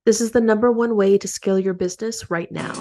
This is the number one way to scale your business right now.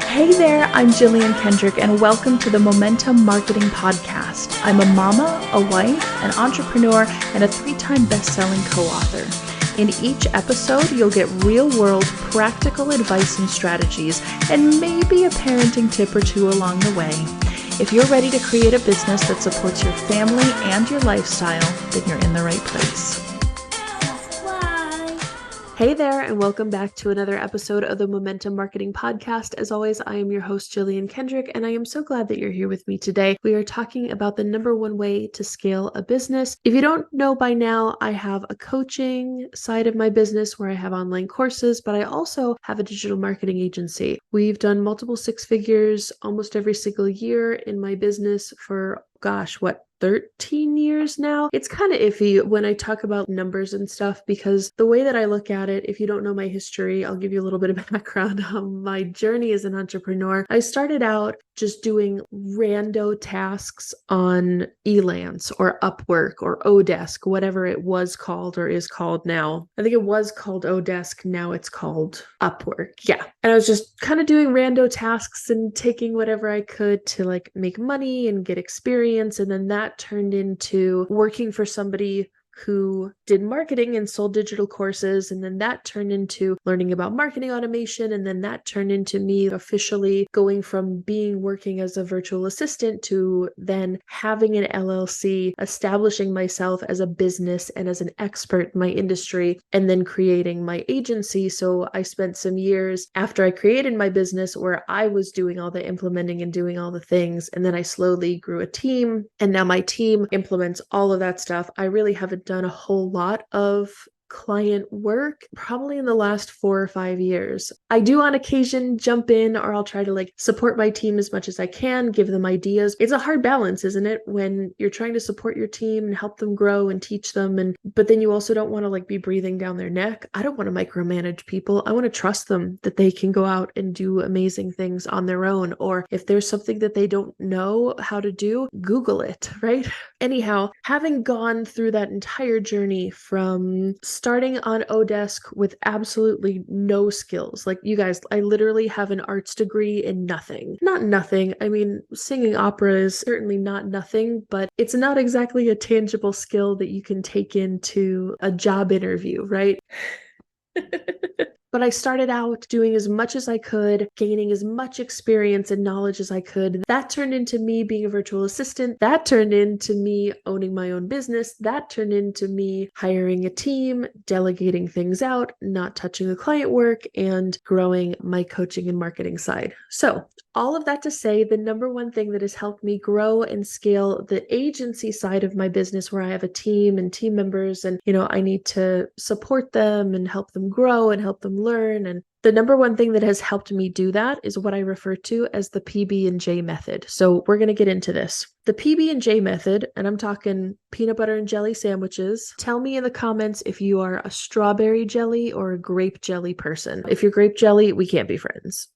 Hey there, I'm Jillian Kendrick, and welcome to the Momentum Marketing Podcast. I'm a mama, a wife, an entrepreneur, and a 3-time best-selling co-author. In each episode, you'll get real-world, practical advice and strategies, and maybe a parenting tip or two along the way. If you're ready to create a business that supports your family and your lifestyle, then you're in the right place. Hey there, and welcome back to another episode of the Momentum Marketing Podcast. As always, I am your host, Jillian Kendrick, and I am so glad that you're here with me today. We are talking about the number one way to scale a business. If you don't know by now, I have a coaching side of my business where I have online courses, but I also have a digital marketing agency. We've done multiple 6 figures almost every single year in my business for 13 years now. It's kind of iffy when I talk about numbers and stuff because the way that I look at it, if you don't know my history, I'll give you a little bit of background on my journey as an entrepreneur. I started out just doing rando tasks on Elance or Upwork or Odesk, whatever it was called or is called now. I think it was called Odesk. Now it's called Upwork. Yeah. And I was just kind of doing rando tasks and taking whatever I could to make money and get experience. And then that turned into working for somebody who did marketing and sold digital courses. And then that turned into learning about marketing automation. And then that turned into me officially going from working as a virtual assistant to then having an LLC, establishing myself as a business and as an expert in my industry, and then creating my agency. So I spent some years after I created my business where I was doing all the implementing and doing all the things. And then I slowly grew a team. And now my team implements all of that stuff. I really haven't done a whole lot of client work probably in the last 4 or 5 years. I do on occasion jump in, or I'll try to support my team as much as I can, give them ideas. It's a hard balance, isn't it? When you're trying to support your team and help them grow and teach them, but then you also don't want to be breathing down their neck. I don't want to micromanage people. I want to trust them that they can go out and do amazing things on their own. Or if there's something that they don't know how to do, Google it, right? Anyhow, having gone through that entire journey from starting on Odesk with absolutely no skills. You guys, I literally have an arts degree in nothing. Not nothing. I mean, singing opera is certainly not nothing, but it's not exactly a tangible skill that you can take into a job interview, right? But I started out doing as much as I could, gaining as much experience and knowledge as I could. That turned into me being a virtual assistant. That turned into me owning my own business. That turned into me hiring a team, delegating things out, not touching the client work, and growing my coaching and marketing side. So all of that to say, the number one thing that has helped me grow and scale the agency side of my business, where I have a team and team members, and I need to support them and help them grow and help them learn. And the number one thing that has helped me do that is what I refer to as the PB&J method. So we're going to get into this. The PB&J method, and I'm talking peanut butter and jelly sandwiches. Tell me in the comments if you are a strawberry jelly or a grape jelly person. If you're grape jelly, we can't be friends.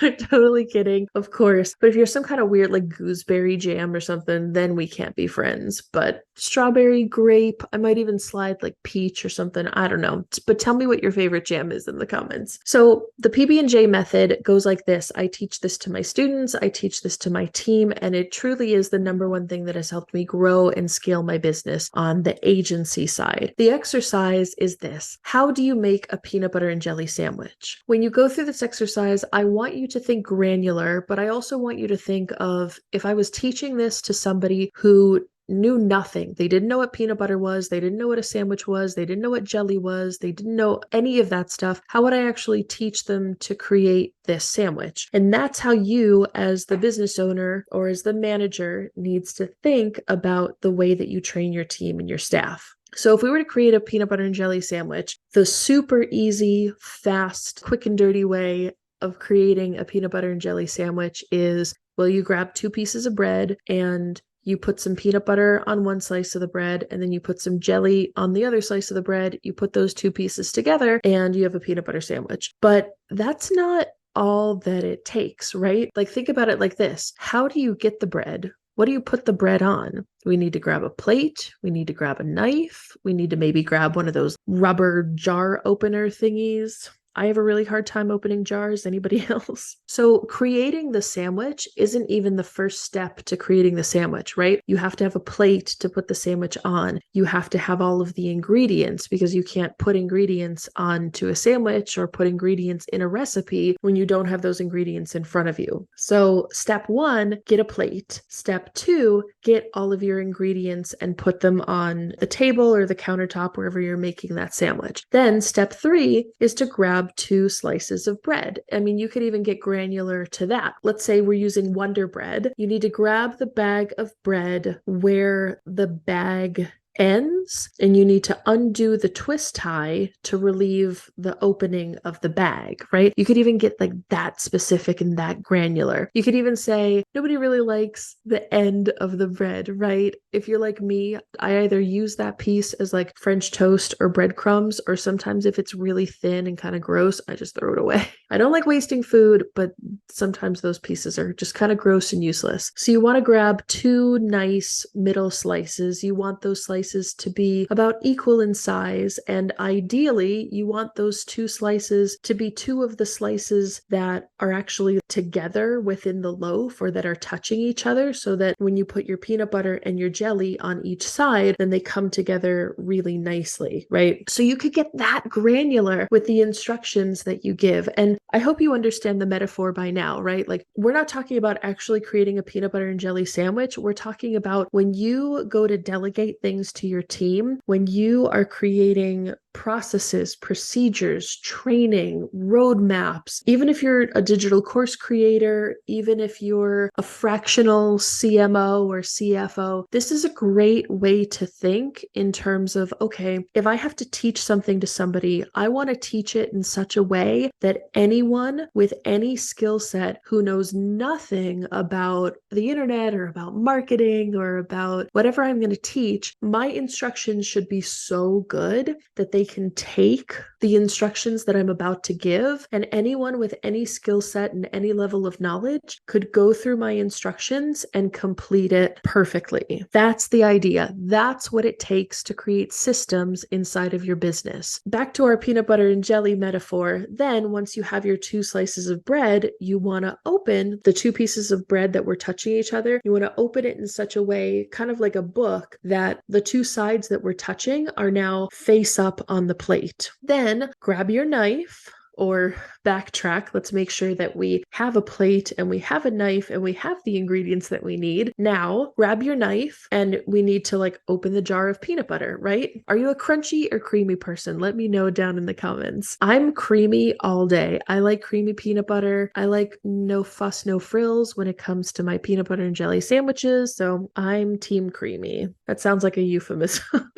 I'm totally kidding, of course. But if you're some kind of weird gooseberry jam or something, then we can't be friends. But strawberry, grape, I might even slide peach or something. I don't know. But tell me what your favorite jam is in the comments. So the PB&J method goes like this. I teach this to my students. I teach this to my team. And it truly is the number one thing that has helped me grow and scale my business on the agency side. The exercise is this. How do you make a peanut butter and jelly sandwich? When you go through this exercise, I want you to think granular, but I also want you to think of, if I was teaching this to somebody who knew nothing. They didn't know what peanut butter was. They didn't know what a sandwich was. They didn't know what jelly was. They didn't know any of that stuff. How would I actually teach them to create this sandwich? And that's how you, as the business owner or as the manager, needs to think about the way that you train your team and your staff. So if we were to create a peanut butter and jelly sandwich, the super easy, fast, quick and dirty way of creating a peanut butter and jelly sandwich is, well, you grab 2 pieces of bread and you put some peanut butter on one slice of the bread, and then you put some jelly on the other slice of the bread. You put those 2 pieces together and you have a peanut butter sandwich. But that's not all that it takes, right? Think about it like this. How do you get the bread? what do you put the bread on? We need to grab a plate. We need to grab a knife. We need to maybe grab one of those rubber jar opener thingies. I have a really hard time opening jars. Anybody else? So creating the sandwich isn't even the first step to creating the sandwich, right? You have to have a plate to put the sandwich on. You have to have all of the ingredients because you can't put ingredients onto a sandwich or put ingredients in a recipe when you don't have those ingredients in front of you. So step one, get a plate. Step two, get all of your ingredients and put them on the table or the countertop wherever you're making that sandwich. Then step three is to grab 2 slices of bread. I mean, you could even get granular to that. Let's say we're using Wonder Bread. You need to grab the bag of bread where the bag ends, and you need to undo the twist tie to relieve the opening of the bag, right? You could even get like that specific and that granular. You could even say, nobody really likes the end of the bread, right? If you're like me, I either use that piece as like French toast or breadcrumbs, or sometimes if it's really thin and kind of gross, I just throw it away. I don't like wasting food, but sometimes those pieces are just kind of gross and useless. So you want to grab 2 nice middle slices. You want those slices to be about equal in size, and ideally you want those 2 slices to be 2 of the slices that are actually together within the loaf or that are touching each other, so that when you put your peanut butter and your jelly on each side, then they come together really nicely, right? So you could get that granular with the instructions that you give. And I hope you understand the metaphor by now, right? Like, we're not talking about actually creating a peanut butter and jelly sandwich. We're talking about when you go to delegate things to your team, when you are creating processes, procedures, training, roadmaps, even if you're a digital course creator, even if you're a fractional CMO or CFO, this is a great way to think in terms of, okay, if I have to teach something to somebody, I want to teach it in such a way that anyone with any skill set who knows nothing about the internet or about marketing or about whatever I'm going to teach, my instructions should be so good that they can take the instructions that I'm about to give, and anyone with any skill set and any level of knowledge could go through my instructions and complete it perfectly. That's the idea. That's what it takes to create systems inside of your business. Back to our peanut butter and jelly metaphor, then once you have your 2 slices of bread, you want to open the 2 pieces of bread that were touching each other. You want to open it in such a way, kind of like a book, that the 2 sides that we're touching are now face up on the plate. Then grab your knife, or backtrack. Let's make sure that we have a plate and we have a knife and we have the ingredients that we need. Now grab your knife and we need to like open the jar of peanut butter, right? Are you a crunchy or creamy person? Let me know down in the comments. I'm creamy all day. I like creamy peanut butter. I like no fuss, no frills when it comes to my peanut butter and jelly sandwiches. So I'm team creamy. That sounds like a euphemism.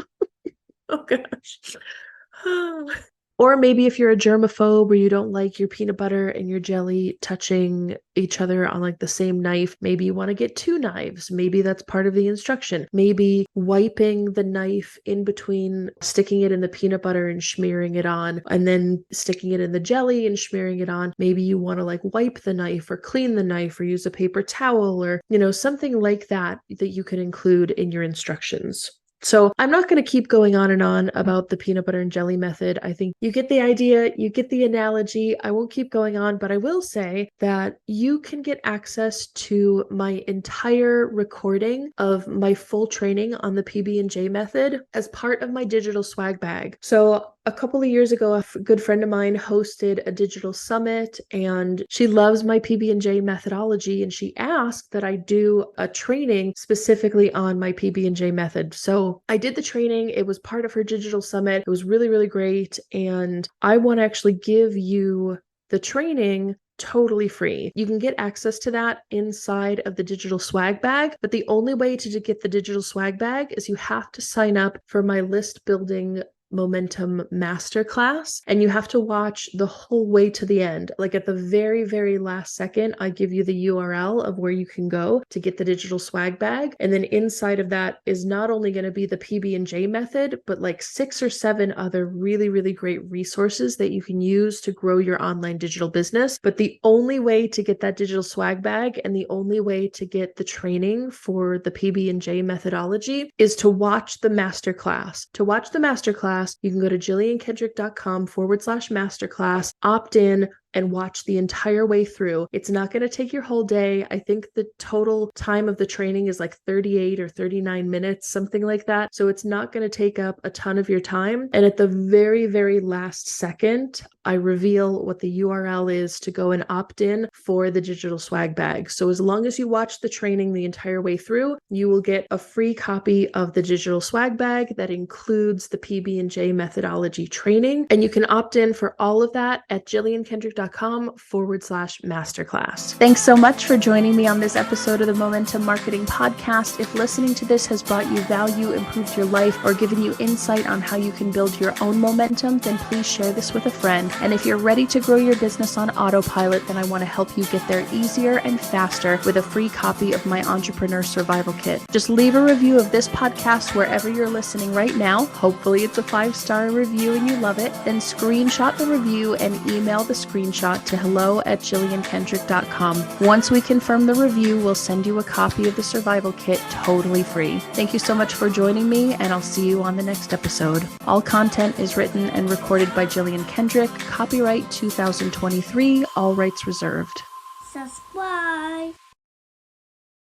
Oh gosh. Or maybe if you're a germaphobe or you don't like your peanut butter and your jelly touching each other on like the same knife, maybe you want to get 2 knives. Maybe that's part of the instruction. Maybe wiping the knife in between sticking it in the peanut butter and smearing it on, and then sticking it in the jelly and smearing it on. Maybe you want to like wipe the knife or clean the knife or use a paper towel or, something like that that you can include in your instructions. So I'm not going to keep going on and on about the peanut butter and jelly method. I think you get the idea, you get the analogy. I won't keep going on, but I will say that you can get access to my entire recording of my full training on the PB&J method as part of my digital swag bag. So a couple of years ago, a good friend of mine hosted a digital summit, and she loves my PB&J methodology, and she asked that I do a training specifically on my PB&J method. So I did the training. It was part of her digital summit. It was really, really great. And I want to actually give you the training totally free. You can get access to that inside of the digital swag bag, but the only way to get the digital swag bag is you have to sign up for my list building Momentum Masterclass, and you have to watch the whole way to the end. Like at the very, very last second, I give you the URL of where you can go to get the digital swag bag. And then inside of that is not only going to be the PB&J method, but like 6 or 7 other really, really great resources that you can use to grow your online digital business. But the only way to get that digital swag bag and the only way to get the training for the PB&J methodology is to watch the masterclass. To watch the masterclass, you can go to jilliankendrick.com/masterclass, opt in, and watch the entire way through. It's not going to take your whole day. I think the total time of the training is like 38 or 39 minutes, something like that. So it's not going to take up a ton of your time. And at the very, very last second, I reveal what the URL is to go and opt in for the digital swag bag. So as long as you watch the training the entire way through, you will get a free copy of the digital swag bag that includes the PB&J methodology training. And you can opt in for all of that at jilliankendrick.com/masterclass. Thanks so much for joining me on this episode of the Momentum Marketing Podcast. If listening to this has brought you value, improved your life, or given you insight on how you can build your own momentum, then please share this with a friend. And if you're ready to grow your business on autopilot, then I want to help you get there easier and faster with a free copy of my Entrepreneur Survival Kit. Just leave a review of this podcast wherever you're listening right now. Hopefully it's a 5-star review and you love it. Then screenshot the review and email the screenshot to hello@jilliankendrick.com. Once we confirm the review, we'll send you a copy of the Survival Kit totally free. Thank you so much for joining me, and I'll see you on the next episode. All content is written and recorded by Jillian Kendrick. Copyright 2023, all rights reserved. Subscribe.